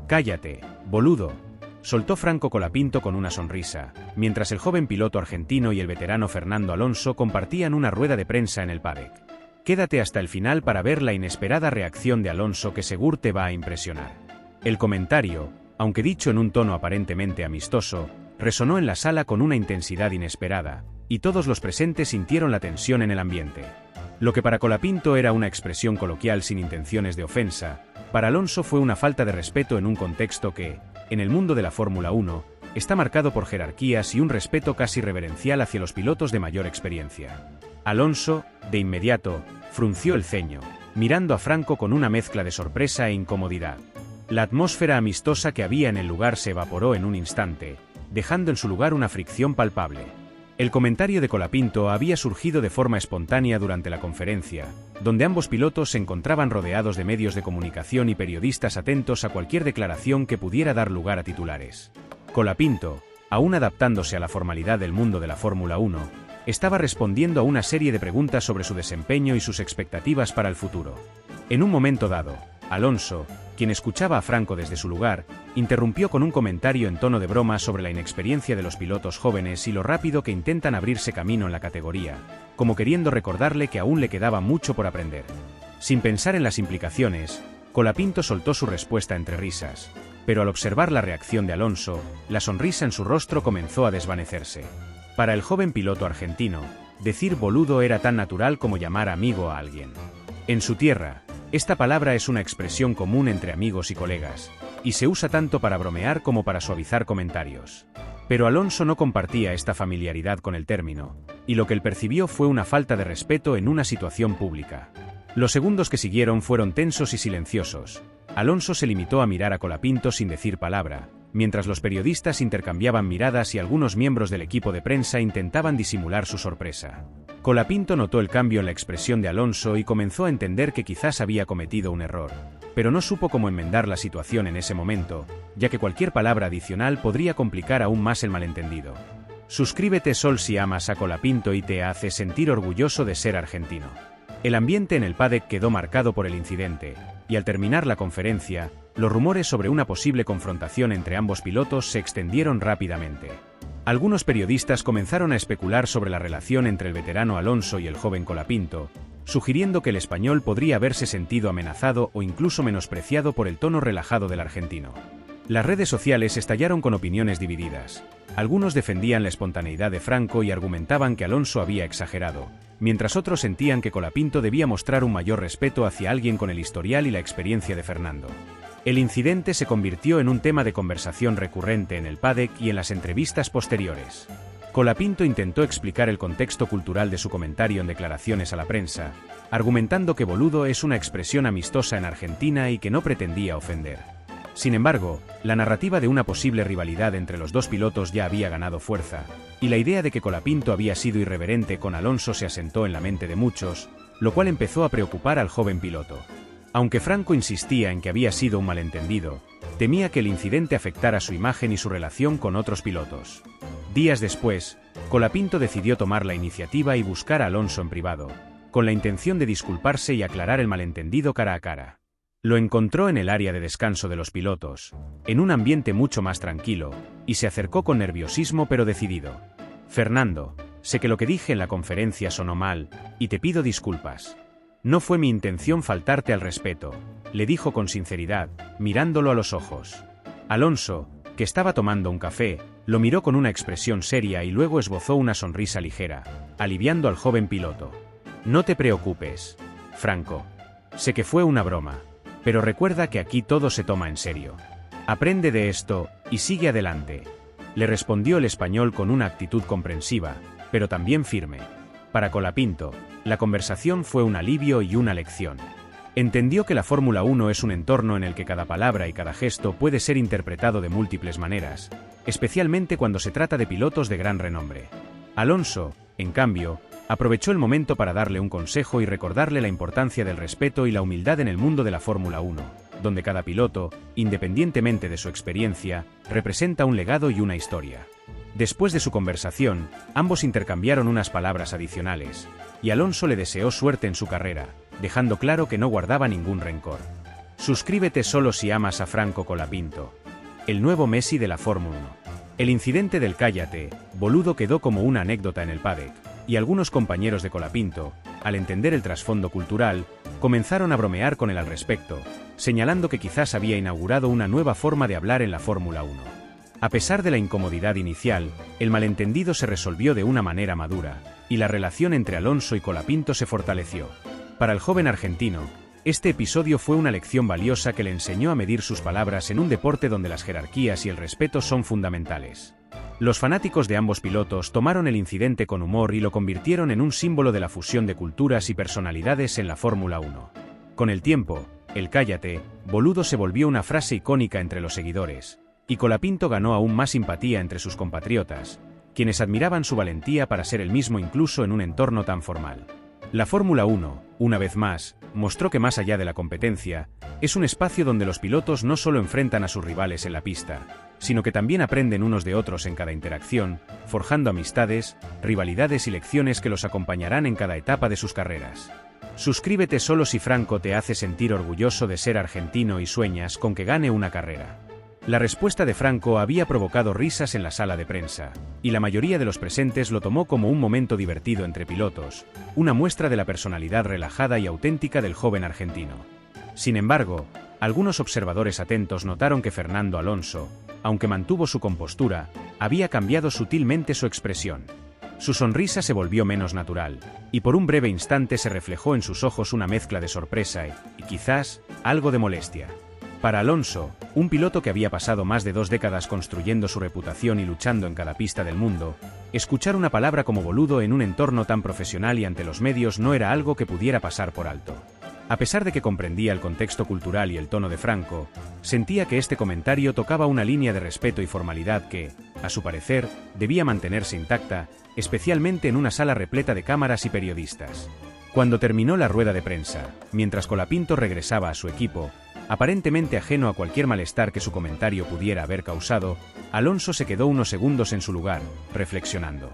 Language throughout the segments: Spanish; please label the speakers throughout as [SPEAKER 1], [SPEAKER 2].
[SPEAKER 1] Cállate, boludo, soltó Franco Colapinto con una sonrisa, mientras el joven piloto argentino y el veterano Fernando Alonso compartían una rueda de prensa en el paddock. Quédate hasta el final para ver la inesperada reacción de Alonso que seguro te va a impresionar. El comentario, aunque dicho en un tono aparentemente amistoso, resonó en la sala con una intensidad inesperada, y todos los presentes sintieron la tensión en el ambiente. Lo que para Colapinto era una expresión coloquial sin intenciones de ofensa, para Alonso fue una falta de respeto en un contexto que, en el mundo de la Fórmula 1, está marcado por jerarquías y un respeto casi reverencial hacia los pilotos de mayor experiencia. Alonso, de inmediato, frunció el ceño, mirando a Franco con una mezcla de sorpresa e incomodidad. La atmósfera amistosa que había en el lugar se evaporó en un instante, dejando en su lugar una fricción palpable. El comentario de Colapinto había surgido de forma espontánea durante la conferencia, donde ambos pilotos se encontraban rodeados de medios de comunicación y periodistas atentos a cualquier declaración que pudiera dar lugar a titulares. Colapinto, aún adaptándose a la formalidad del mundo de la Fórmula 1, estaba respondiendo a una serie de preguntas sobre su desempeño y sus expectativas para el futuro. En un momento dado, Alonso, quien escuchaba a Franco desde su lugar, interrumpió con un comentario en tono de broma sobre la inexperiencia de los pilotos jóvenes y lo rápido que intentan abrirse camino en la categoría, como queriendo recordarle que aún le quedaba mucho por aprender. Sin pensar en las implicaciones, Colapinto soltó su respuesta entre risas, pero al observar la reacción de Alonso, la sonrisa en su rostro comenzó a desvanecerse. Para el joven piloto argentino, decir boludo era tan natural como llamar amigo a alguien. En su tierra, esta palabra es una expresión común entre amigos y colegas, y se usa tanto para bromear como para suavizar comentarios. Pero Alonso no compartía esta familiaridad con el término, y lo que él percibió fue una falta de respeto en una situación pública. Los segundos que siguieron fueron tensos y silenciosos. Alonso se limitó a mirar a Colapinto sin decir palabra, mientras los periodistas intercambiaban miradas y algunos miembros del equipo de prensa intentaban disimular su sorpresa. Colapinto notó el cambio en la expresión de Alonso y comenzó a entender que quizás había cometido un error, pero no supo cómo enmendar la situación en ese momento, ya que cualquier palabra adicional podría complicar aún más el malentendido. Suscríbete Sol si amas a Colapinto y te hace sentir orgulloso de ser argentino. El ambiente en el paddock quedó marcado por el incidente, y al terminar la conferencia, los rumores sobre una posible confrontación entre ambos pilotos se extendieron rápidamente. Algunos periodistas comenzaron a especular sobre la relación entre el veterano Alonso y el joven Colapinto, sugiriendo que el español podría haberse sentido amenazado o incluso menospreciado por el tono relajado del argentino. Las redes sociales estallaron con opiniones divididas. Algunos defendían la espontaneidad de Franco y argumentaban que Alonso había exagerado, mientras otros sentían que Colapinto debía mostrar un mayor respeto hacia alguien con el historial y la experiencia de Fernando. El incidente se convirtió en un tema de conversación recurrente en el paddock y en las entrevistas posteriores. Colapinto intentó explicar el contexto cultural de su comentario en declaraciones a la prensa, argumentando que boludo es una expresión amistosa en Argentina y que no pretendía ofender. Sin embargo, la narrativa de una posible rivalidad entre los dos pilotos ya había ganado fuerza, y la idea de que Colapinto había sido irreverente con Alonso se asentó en la mente de muchos, lo cual empezó a preocupar al joven piloto. Aunque Franco insistía en que había sido un malentendido, temía que el incidente afectara su imagen y su relación con otros pilotos. Días después, Colapinto decidió tomar la iniciativa y buscar a Alonso en privado, con la intención de disculparse y aclarar el malentendido cara a cara. Lo encontró en el área de descanso de los pilotos, en un ambiente mucho más tranquilo, y se acercó con nerviosismo pero decidido. Fernando, sé que lo que dije en la conferencia sonó mal, y te pido disculpas. No fue mi intención faltarte al respeto, le dijo con sinceridad, mirándolo a los ojos. Alonso, que estaba tomando un café, lo miró con una expresión seria y luego esbozó una sonrisa ligera, aliviando al joven piloto. No te preocupes, Franco. Sé que fue una broma, pero recuerda que aquí todo se toma en serio. Aprende de esto y sigue adelante, le respondió el español con una actitud comprensiva, pero también firme. Para Colapinto, la conversación fue un alivio y una lección. Entendió que la Fórmula 1 es un entorno en el que cada palabra y cada gesto puede ser interpretado de múltiples maneras, especialmente cuando se trata de pilotos de gran renombre. Alonso, en cambio, aprovechó el momento para darle un consejo y recordarle la importancia del respeto y la humildad en el mundo de la Fórmula 1, donde cada piloto, independientemente de su experiencia, representa un legado y una historia. Después de su conversación, ambos intercambiaron unas palabras adicionales, y Alonso le deseó suerte en su carrera, dejando claro que no guardaba ningún rencor. Suscríbete solo si amas a Franco Colapinto. El nuevo Messi de la Fórmula 1. El incidente del cállate, boludo quedó como una anécdota en el paddock, y algunos compañeros de Colapinto, al entender el trasfondo cultural, comenzaron a bromear con él al respecto, señalando que quizás había inaugurado una nueva forma de hablar en la Fórmula 1. A pesar de la incomodidad inicial, el malentendido se resolvió de una manera madura, y la relación entre Alonso y Colapinto se fortaleció. Para el joven argentino, este episodio fue una lección valiosa que le enseñó a medir sus palabras en un deporte donde las jerarquías y el respeto son fundamentales. Los fanáticos de ambos pilotos tomaron el incidente con humor y lo convirtieron en un símbolo de la fusión de culturas y personalidades en la Fórmula 1. Con el tiempo, el cállate, boludo se volvió una frase icónica entre los seguidores, y Colapinto ganó aún más simpatía entre sus compatriotas, quienes admiraban su valentía para ser el mismo incluso en un entorno tan formal. La Fórmula 1, una vez más, mostró que más allá de la competencia, es un espacio donde los pilotos no solo enfrentan a sus rivales en la pista, sino que también aprenden unos de otros en cada interacción, forjando amistades, rivalidades y lecciones que los acompañarán en cada etapa de sus carreras. Suscríbete solo si Franco te hace sentir orgulloso de ser argentino y sueñas con que gane una carrera. La respuesta de Franco había provocado risas en la sala de prensa, y la mayoría de los presentes lo tomó como un momento divertido entre pilotos, una muestra de la personalidad relajada y auténtica del joven argentino. Sin embargo, algunos observadores atentos notaron que Fernando Alonso, aunque mantuvo su compostura, había cambiado sutilmente su expresión. Su sonrisa se volvió menos natural, y por un breve instante se reflejó en sus ojos una mezcla de sorpresa y quizás, algo de molestia. Para Alonso, un piloto que había pasado más de 2 décadas construyendo su reputación y luchando en cada pista del mundo, escuchar una palabra como boludo en un entorno tan profesional y ante los medios no era algo que pudiera pasar por alto. A pesar de que comprendía el contexto cultural y el tono de Franco, sentía que este comentario tocaba una línea de respeto y formalidad que, a su parecer, debía mantenerse intacta, especialmente en una sala repleta de cámaras y periodistas. Cuando terminó la rueda de prensa, mientras Colapinto regresaba a su equipo, aparentemente ajeno a cualquier malestar que su comentario pudiera haber causado, Alonso se quedó unos segundos en su lugar, reflexionando.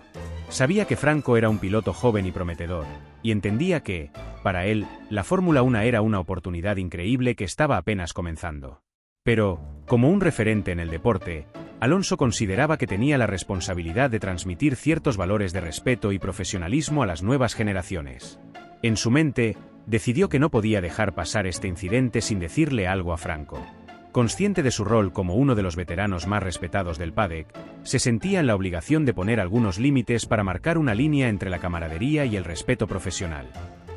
[SPEAKER 1] Sabía que Franco era un piloto joven y prometedor, y entendía que, para él, la Fórmula 1 era una oportunidad increíble que estaba apenas comenzando. Pero, como un referente en el deporte, Alonso consideraba que tenía la responsabilidad de transmitir ciertos valores de respeto y profesionalismo a las nuevas generaciones. En su mente, decidió que no podía dejar pasar este incidente sin decirle algo a Franco. Consciente de su rol como uno de los veteranos más respetados del paddock, se sentía en la obligación de poner algunos límites para marcar una línea entre la camaradería y el respeto profesional.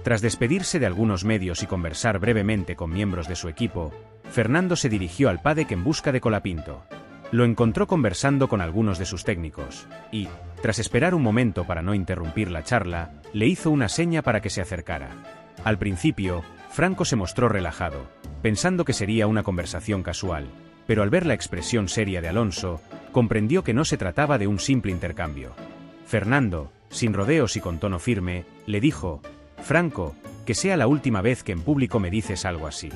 [SPEAKER 1] Tras despedirse de algunos medios y conversar brevemente con miembros de su equipo, Fernando se dirigió al paddock en busca de Colapinto. Lo encontró conversando con algunos de sus técnicos, y, tras esperar un momento para no interrumpir la charla, le hizo una seña para que se acercara. Al principio, Franco se mostró relajado, pensando que sería una conversación casual, pero al ver la expresión seria de Alonso, comprendió que no se trataba de un simple intercambio. Fernando, sin rodeos y con tono firme, le dijo: «Franco, que sea la última vez que en público me dices algo así».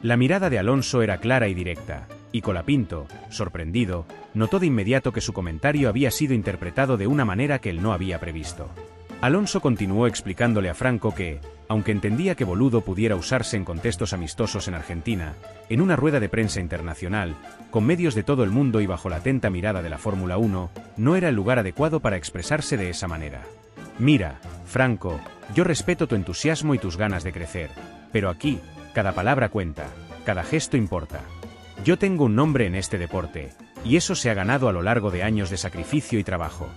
[SPEAKER 1] La mirada de Alonso era clara y directa, y Colapinto, sorprendido, notó de inmediato que su comentario había sido interpretado de una manera que él no había previsto. Alonso continuó explicándole a Franco que, aunque entendía que boludo pudiera usarse en contextos amistosos en Argentina, en una rueda de prensa internacional, con medios de todo el mundo y bajo la atenta mirada de la Fórmula 1, no era el lugar adecuado para expresarse de esa manera. «Mira, Franco, yo respeto tu entusiasmo y tus ganas de crecer, pero aquí, cada palabra cuenta, cada gesto importa. Yo tengo un nombre en este deporte, y eso se ha ganado a lo largo de años de sacrificio y trabajo.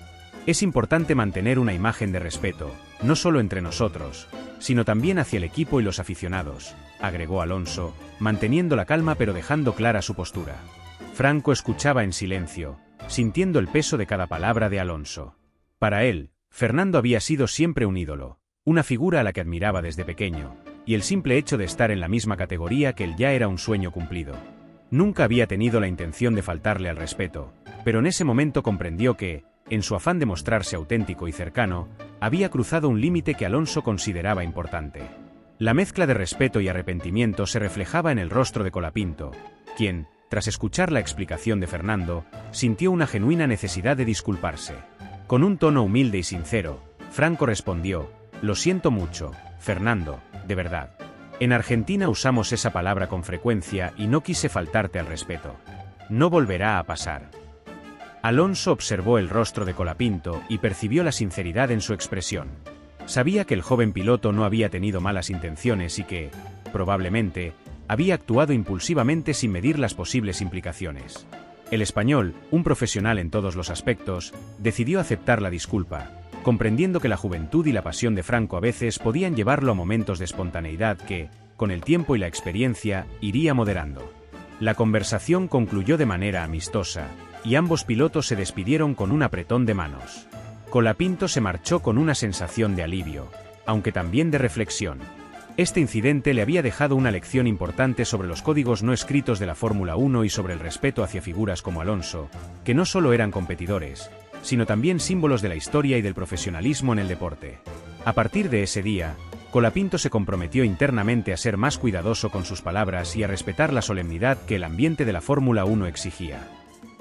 [SPEAKER 1] Es importante mantener una imagen de respeto, no solo entre nosotros, sino también hacia el equipo y los aficionados», agregó Alonso, manteniendo la calma pero dejando clara su postura. Franco escuchaba en silencio, sintiendo el peso de cada palabra de Alonso. Para él, Fernando había sido siempre un ídolo, una figura a la que admiraba desde pequeño, y el simple hecho de estar en la misma categoría que él ya era un sueño cumplido. Nunca había tenido la intención de faltarle al respeto, pero en ese momento comprendió que, en su afán de mostrarse auténtico y cercano, había cruzado un límite que Alonso consideraba importante. La mezcla de respeto y arrepentimiento se reflejaba en el rostro de Colapinto, quien, tras escuchar la explicación de Fernando, sintió una genuina necesidad de disculparse. Con un tono humilde y sincero, Franco respondió: «Lo siento mucho, Fernando, de verdad». En Argentina usamos esa palabra con frecuencia y no quise faltarte al respeto. No volverá a pasar. Alonso observó el rostro de Colapinto y percibió la sinceridad en su expresión. Sabía que el joven piloto no había tenido malas intenciones y que, probablemente, había actuado impulsivamente sin medir las posibles implicaciones. El español, un profesional en todos los aspectos, decidió aceptar la disculpa, comprendiendo que la juventud y la pasión de Franco a veces podían llevarlo a momentos de espontaneidad que, con el tiempo y la experiencia, iría moderando. La conversación concluyó de manera amistosa, y ambos pilotos se despidieron con un apretón de manos. Colapinto se marchó con una sensación de alivio, aunque también de reflexión. Este incidente le había dejado una lección importante sobre los códigos no escritos de la Fórmula 1 y sobre el respeto hacia figuras como Alonso, que no solo eran competidores, sino también símbolos de la historia y del profesionalismo en el deporte. A partir de ese día, Colapinto se comprometió internamente a ser más cuidadoso con sus palabras y a respetar la solemnidad que el ambiente de la Fórmula 1 exigía.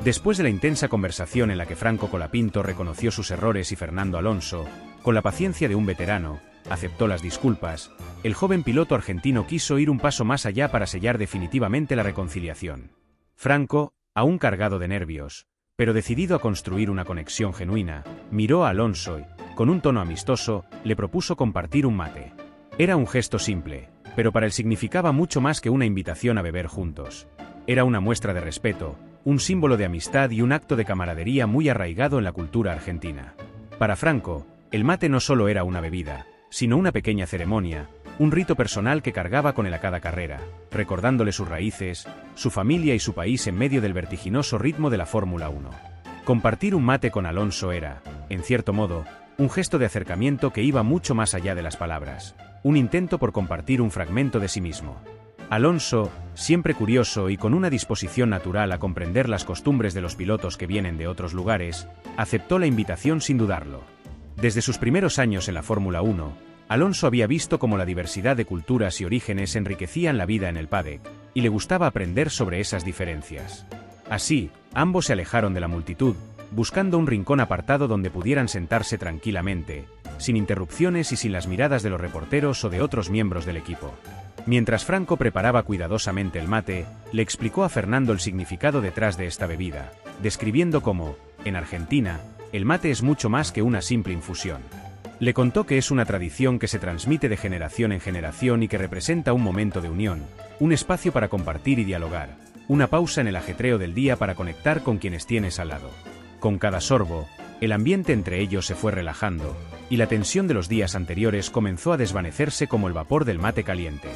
[SPEAKER 1] Después de la intensa conversación en la que Franco Colapinto reconoció sus errores y Fernando Alonso, con la paciencia de un veterano, aceptó las disculpas, el joven piloto argentino quiso ir un paso más allá para sellar definitivamente la reconciliación. Franco, aún cargado de nervios, pero decidido a construir una conexión genuina, miró a Alonso y, con un tono amistoso, le propuso compartir un mate. Era un gesto simple, pero para él significaba mucho más que una invitación a beber juntos. Era una muestra de respeto, un símbolo de amistad y un acto de camaradería muy arraigado en la cultura argentina. Para Franco, el mate no solo era una bebida, sino una pequeña ceremonia, un rito personal que cargaba con él a cada carrera, recordándole sus raíces, su familia y su país en medio del vertiginoso ritmo de la Fórmula 1. Compartir un mate con Alonso era, en cierto modo, un gesto de acercamiento que iba mucho más allá de las palabras, un intento por compartir un fragmento de sí mismo. Alonso, siempre curioso y con una disposición natural a comprender las costumbres de los pilotos que vienen de otros lugares, aceptó la invitación sin dudarlo. Desde sus primeros años en la Fórmula 1, Alonso había visto cómo la diversidad de culturas y orígenes enriquecían la vida en el paddock, y le gustaba aprender sobre esas diferencias. Así, ambos se alejaron de la multitud, buscando un rincón apartado donde pudieran sentarse tranquilamente, sin interrupciones y sin las miradas de los reporteros o de otros miembros del equipo. Mientras Franco preparaba cuidadosamente el mate, le explicó a Fernando el significado detrás de esta bebida, describiendo cómo, en Argentina, el mate es mucho más que una simple infusión. Le contó que es una tradición que se transmite de generación en generación y que representa un momento de unión, un espacio para compartir y dialogar, una pausa en el ajetreo del día para conectar con quienes tienes al lado. Con cada sorbo, el ambiente entre ellos se fue relajando, y la tensión de los días anteriores comenzó a desvanecerse como el vapor del mate caliente.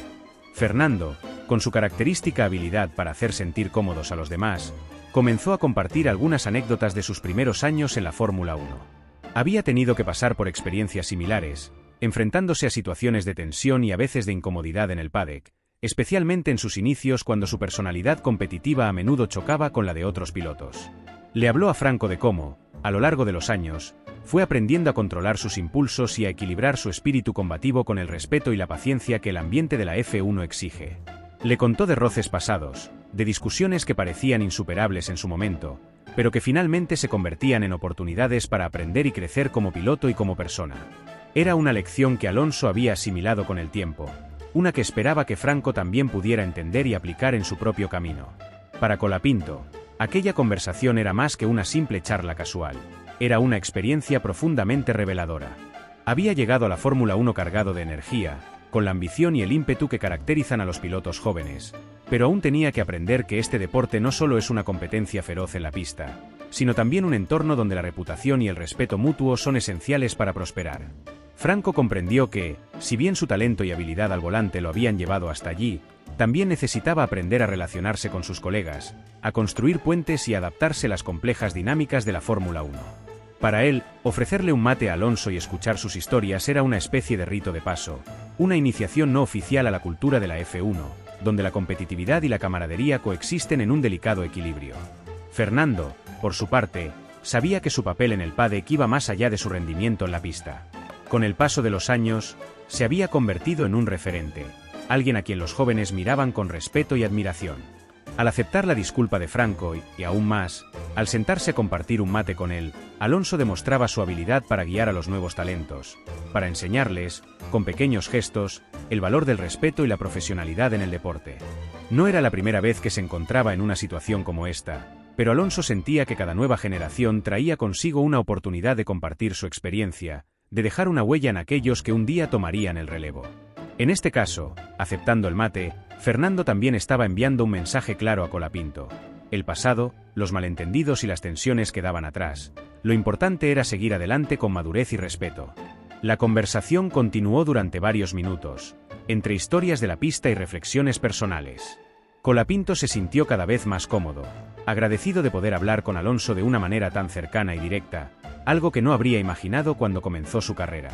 [SPEAKER 1] Fernando, con su característica habilidad para hacer sentir cómodos a los demás, comenzó a compartir algunas anécdotas de sus primeros años en la Fórmula 1. Había tenido que pasar por experiencias similares, enfrentándose a situaciones de tensión y a veces de incomodidad en el paddock, especialmente en sus inicios cuando su personalidad competitiva a menudo chocaba con la de otros pilotos. Le habló a Franco de cómo, a lo largo de los años, fue aprendiendo a controlar sus impulsos y a equilibrar su espíritu combativo con el respeto y la paciencia que el ambiente de la F1 exige. Le contó de roces pasados, de discusiones que parecían insuperables en su momento, pero que finalmente se convertían en oportunidades para aprender y crecer como piloto y como persona. Era una lección que Alonso había asimilado con el tiempo, una que esperaba que Franco también pudiera entender y aplicar en su propio camino. Para Colapinto, aquella conversación era más que una simple charla casual, era una experiencia profundamente reveladora. Había llegado a la Fórmula 1 cargado de energía, con la ambición y el ímpetu que caracterizan a los pilotos jóvenes, pero aún tenía que aprender que este deporte no solo es una competencia feroz en la pista, sino también un entorno donde la reputación y el respeto mutuo son esenciales para prosperar. Franco comprendió que, si bien su talento y habilidad al volante lo habían llevado hasta allí, también necesitaba aprender a relacionarse con sus colegas, a construir puentes y adaptarse a las complejas dinámicas de la Fórmula 1. Para él, ofrecerle un mate a Alonso y escuchar sus historias era una especie de rito de paso, una iniciación no oficial a la cultura de la F1, donde la competitividad y la camaradería coexisten en un delicado equilibrio. Fernando, por su parte, sabía que su papel en el paddock iba más allá de su rendimiento en la pista. Con el paso de los años, se había convertido en un referente, alguien a quien los jóvenes miraban con respeto y admiración. Al aceptar la disculpa de Franco y aún más, al sentarse a compartir un mate con él, Alonso demostraba su habilidad para guiar a los nuevos talentos, para enseñarles, con pequeños gestos, el valor del respeto y la profesionalidad en el deporte. No era la primera vez que se encontraba en una situación como esta, pero Alonso sentía que cada nueva generación traía consigo una oportunidad de compartir su experiencia, de dejar una huella en aquellos que un día tomarían el relevo. En este caso, aceptando el mate, Fernando también estaba enviando un mensaje claro a Colapinto. El pasado, los malentendidos y las tensiones quedaban atrás. Lo importante era seguir adelante con madurez y respeto. La conversación continuó durante varios minutos, entre historias de la pista y reflexiones personales. Colapinto se sintió cada vez más cómodo, agradecido de poder hablar con Alonso de una manera tan cercana y directa, algo que no habría imaginado cuando comenzó su carrera.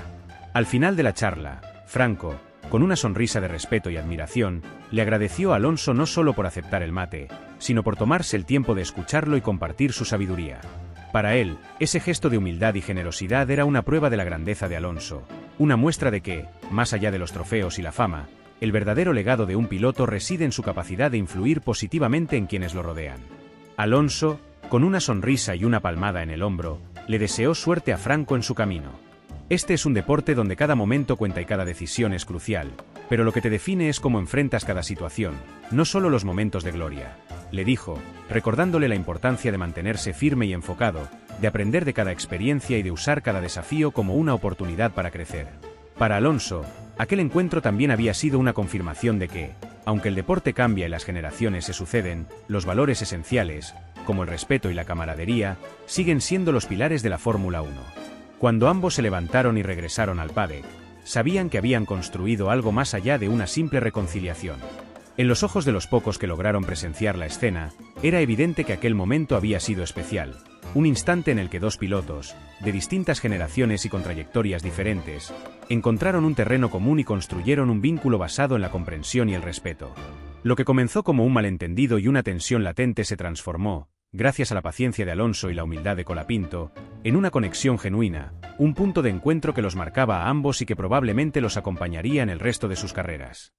[SPEAKER 1] Al final de la charla, Franco, con una sonrisa de respeto y admiración, le agradeció a Alonso no solo por aceptar el mate, sino por tomarse el tiempo de escucharlo y compartir su sabiduría. Para él, ese gesto de humildad y generosidad era una prueba de la grandeza de Alonso, una muestra de que, más allá de los trofeos y la fama, el verdadero legado de un piloto reside en su capacidad de influir positivamente en quienes lo rodean. Alonso, con una sonrisa y una palmada en el hombro, le deseó suerte a Franco en su camino. Este es un deporte donde cada momento cuenta y cada decisión es crucial, pero lo que te define es cómo enfrentas cada situación, no solo los momentos de gloria, le dijo, recordándole la importancia de mantenerse firme y enfocado, de aprender de cada experiencia y de usar cada desafío como una oportunidad para crecer. Para Alonso, aquel encuentro también había sido una confirmación de que, aunque el deporte cambia y las generaciones se suceden, los valores esenciales, como el respeto y la camaradería, siguen siendo los pilares de la Fórmula 1. Cuando ambos se levantaron y regresaron al paddock, sabían que habían construido algo más allá de una simple reconciliación. En los ojos de los pocos que lograron presenciar la escena, era evidente que aquel momento había sido especial, un instante en el que dos pilotos, de distintas generaciones y con trayectorias diferentes, encontraron un terreno común y construyeron un vínculo basado en la comprensión y el respeto. Lo que comenzó como un malentendido y una tensión latente se transformó, gracias a la paciencia de Alonso y la humildad de Colapinto, en una conexión genuina, un punto de encuentro que los marcaba a ambos y que probablemente los acompañaría en el resto de sus carreras.